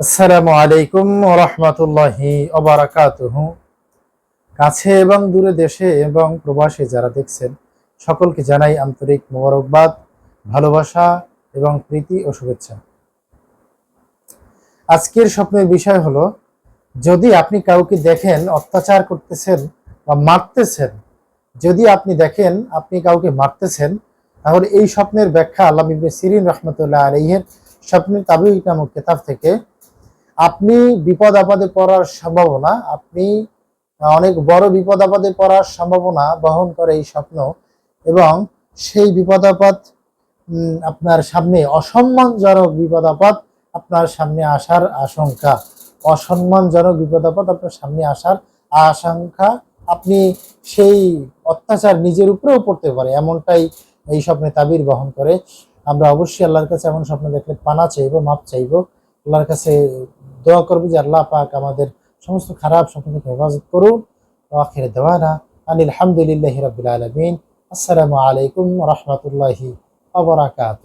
আসসালামু আলাইকুম ওয়া রাহমাতুল্লাহি ওয়া বারাকাতুহু। কাছে এবং দূরে, দেশে এবং প্রবাসে যারা দেখছেন, সকলকে জানাই আন্তরিক মোবারকবাদ, ভালোবাসা এবং প্রীতি ও শুভেচ্ছা। আজকের স্বপ্নের বিষয় হলো, যদি আপনি কাউকে দেখেন অত্যাচার করতেছেন বা মারতেছেন, যদি আপনি দেখেন আপনি কাউকে মারতেছেন, তাহলে এই স্বপ্নের ব্যাখ্যা আল্লামা ইবনে সিরিন রাহমাতুল্লাহ আলাইহির স্বপ্নের তাবির নামক কিতাব থেকে। আপনি বিপদ আপদে পড়ার সম্ভাবনা, আপনি অনেক বড় বিপদ আপদে পড়ার সম্ভাবনা বহন করে এই স্বপ্ন, এবং সেই বিপদ আপদ আপনার সামনে অসম্মানজনক বিপদ আপদ আপনার সামনে আসার আশঙ্কা, অসম্মানজনক বিপদ আপদ আপনার সামনে আসার আশঙ্কা, আপনি সেই অত্যাচার নিজের উপরেও পড়তে পারে, এমনটাই এই স্বপ্নে তাবির বহন করে। আমরা অবশ্যই আল্লাহর কাছে এমন স্বপ্ন দেখলে পানা চাইবো, মাপ চাইবো, আল্লাহর কাছে দোয়া করবো যে আল্লাহ পাক আমাদের সমস্ত খারাপ স্বপ্ন থেকে হেফাজত করুন। আখির দাওয়ানা আনিল হামদুলিল্লাহি রাব্বিল আলামিন। আসসালামু আলাইকুম ওয়া রাহমাতুল্লাহি ওয়া বারাকাতুহু।